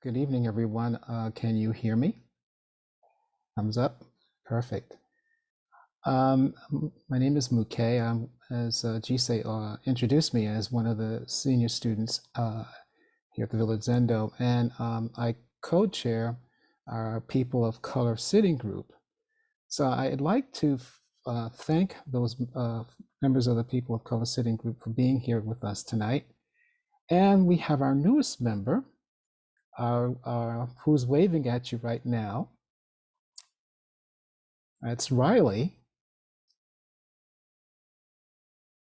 Good evening, everyone. Can you hear me? Thumbs up. Perfect. My name is Mukei. As Jisei introduced me as one of the senior students here at the Village Zendo, and I co-chair our People of Color Sitting Group. So I'd like to thank those members of the People of Color Sitting Group for being here with us tonight. And we have our newest member, who's waving at you right now. That's Riley.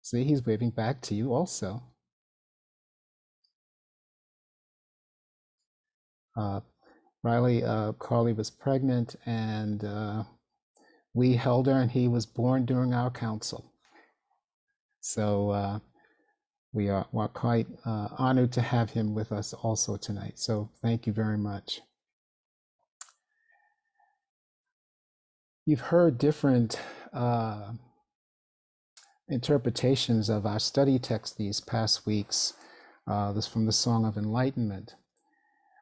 See, he's waving back to you also. Riley, Carly was pregnant and we held her, and he was born during our council. So we're quite honored to have him with us also tonight. So thank you very much. You've heard different interpretations of our study text these past weeks, this from the Song of Enlightenment.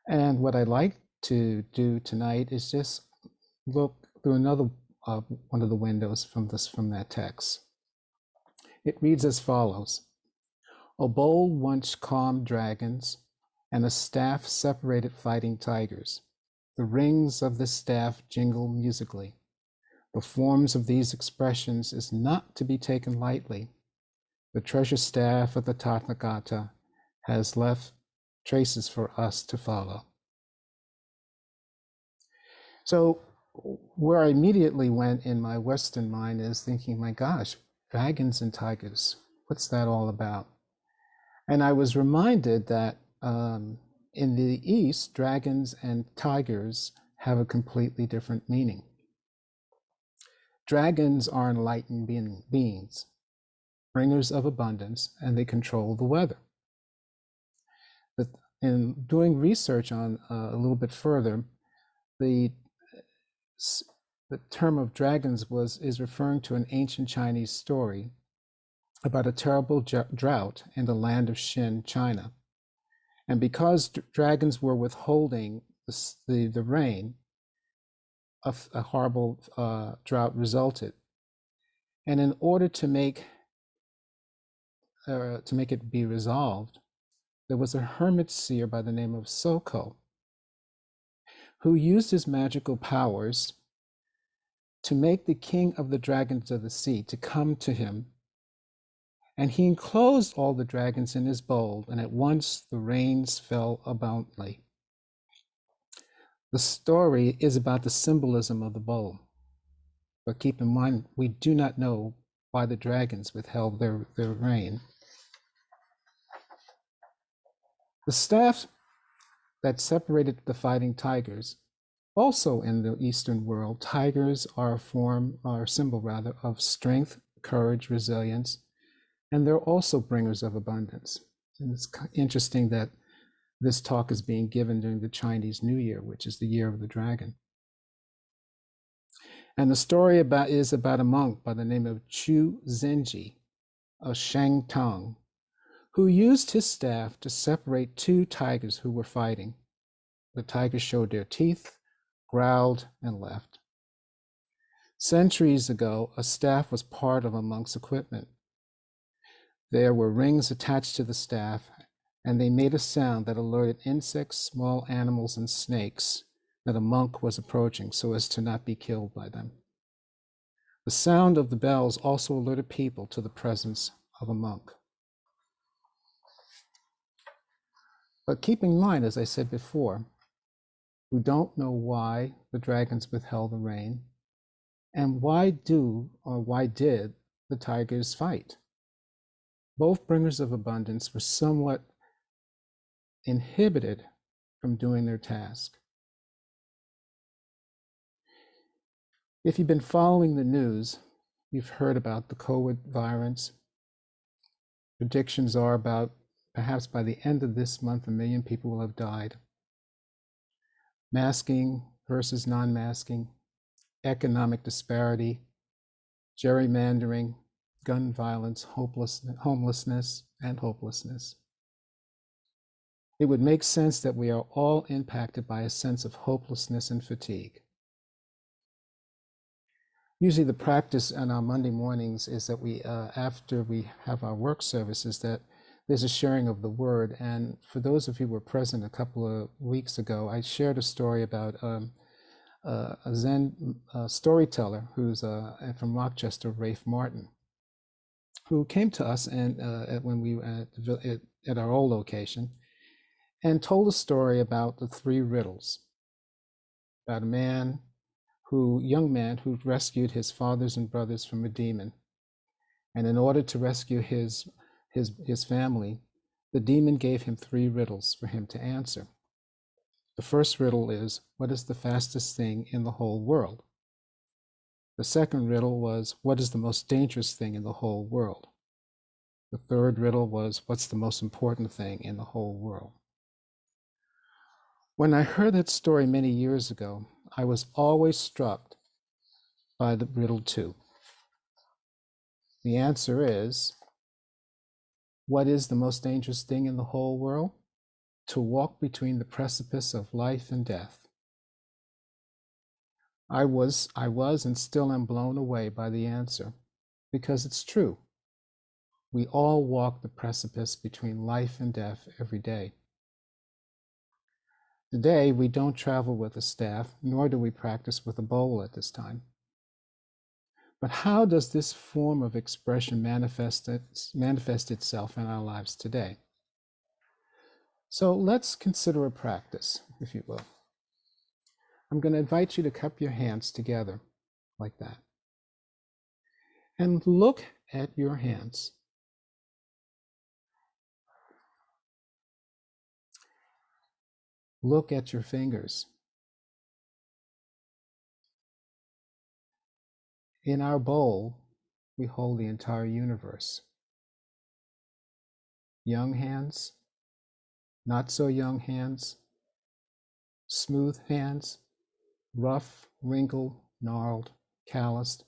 And what I'd like to do tonight is just look through another one of the windows from that text. It reads as follows: "A bowl once calmed dragons, and a staff separated fighting tigers. The rings of the staff jingle musically. The forms of these expressions is not to be taken lightly. The treasure staff of the Tathagata has left traces for us to follow." So where I immediately went in my Western mind is thinking, my gosh, dragons and tigers, what's that all about? And I was reminded that in the East, dragons and tigers have a completely different meaning. Dragons are enlightened beings, bringers of abundance, and they control the weather. But in doing research on a little bit further, the term of dragons is referring to an ancient Chinese story about a terrible drought in the land of Xin, China. And because dragons were withholding the rain, a horrible drought resulted. And in order to make it be resolved, there was a hermit seer by the name of Soto, who used his magical powers to make the king of the dragons of the sea to come to him. And he enclosed all the dragons in his bowl, and at once the rains fell abundantly. The story is about the symbolism of the bowl. But keep in mind, we do not know why the dragons withheld their rain. The staff that separated the fighting tigers, also in the Eastern world, tigers are a symbol of strength, courage, resilience, and they're also bringers of abundance. And it's interesting that this talk is being given during the Chinese New Year, which is the year of the dragon. And the story is about a monk by the name of Chu Zenji, a Shangtang, who used his staff to separate two tigers who were fighting. The tigers showed their teeth, growled, and left. Centuries ago, a staff was part of a monk's equipment. There were rings attached to the staff, and they made a sound that alerted insects, small animals, and snakes that a monk was approaching so as to not be killed by them. The sound of the bells also alerted people to the presence of a monk. But keep in mind, as I said before, we don't know why the dragons withheld the rain, and why did the tigers fight? Both bringers of abundance were somewhat inhibited from doing their task. If you've been following the news, you've heard about the COVID virus. Predictions are about perhaps by the end of this month, 1 million people will have died. Masking versus non-masking, economic disparity, gerrymandering, gun violence, homelessness, and hopelessness. it would make sense that we are all impacted by a sense of hopelessness and fatigue. Usually the practice on our Monday mornings is that we, after we have our work services, that there's a sharing of the word. And for those of you who were present a couple of weeks ago, I shared a story about a Zen storyteller who's from Rochester, Rafe Martin, who came to us and when we were at our old location, and told a story about the three riddles, about a young man who rescued his fathers and brothers from a demon. And in order to rescue his family, the demon gave him three riddles for him to answer. The first riddle is, what is the fastest thing in the whole world? The second riddle was, what is the most dangerous thing in the whole world? The third riddle was, what's the most important thing in the whole world? When I heard that story many years ago, I was always struck by the riddle 2. The answer is, what is the most dangerous thing in the whole world? To walk between the precipice of life and death. I was and still am blown away by the answer, because it's true. We all walk the precipice between life and death every day. Today, we don't travel with a staff, nor do we practice with a bowl at this time. But how does this form of expression manifest itself in our lives today? So let's consider a practice, if you will. I'm going to invite you to cup your hands together like that. And look at your hands. Look at your fingers. In our bowl, we hold the entire universe. Young hands, not so young hands, smooth hands, rough, wrinkled, gnarled, calloused.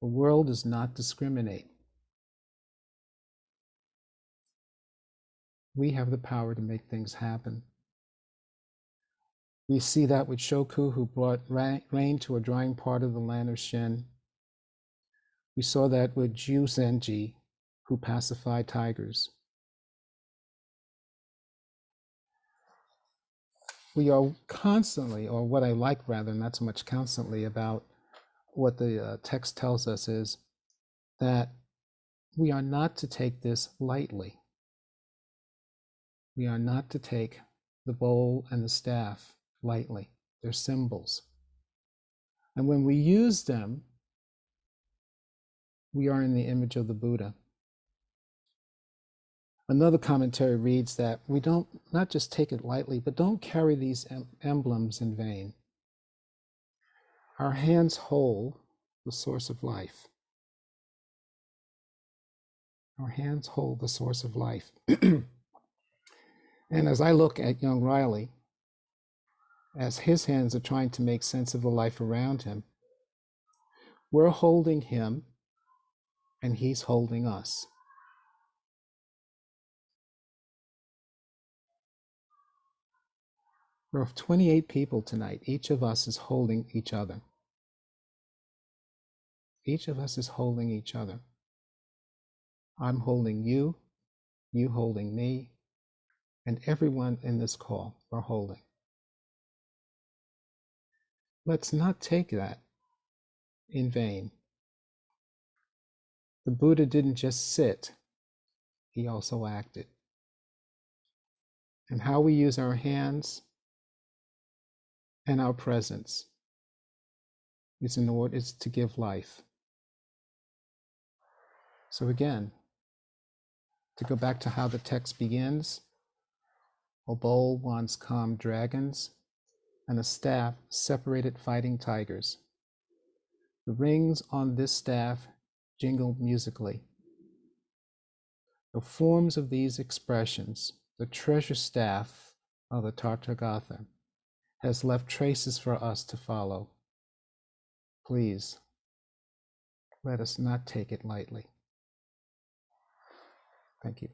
The world does not discriminate. We have the power to make things happen. We see that with Shoku, who brought rain to a drying part of the land of Shen. We saw that with Ju Zenji, who pacified tigers. We are constantly, or what I like rather, not so much constantly, about what the text tells us is that we are not to take this lightly. We are not to take the bowl and the staff lightly. They're symbols. And when we use them, we are in the image of the Buddha. Another commentary reads that we don't not just take it lightly, but don't carry these emblems in vain. Our hands hold the source of life. Our hands hold the source of life. And as I look at young Riley, as his hands are trying to make sense of the life around him, we're holding him and he's holding us. We're 28 people tonight. Each of us is holding each other. Each of us is holding each other. I'm holding you, you holding me, and everyone in this call are holding. Let's not take that in vain. The Buddha didn't just sit, he also acted. And how we use our hands and our presence is in order to give life. So again, to go back to how the text begins, a bowl once calmed dragons, and a staff separated fighting tigers. The rings on this staff jingled musically. The forms of these expressions, the treasure staff of the Tathagata, has left traces for us to follow. Please, let us not take it lightly. Thank you.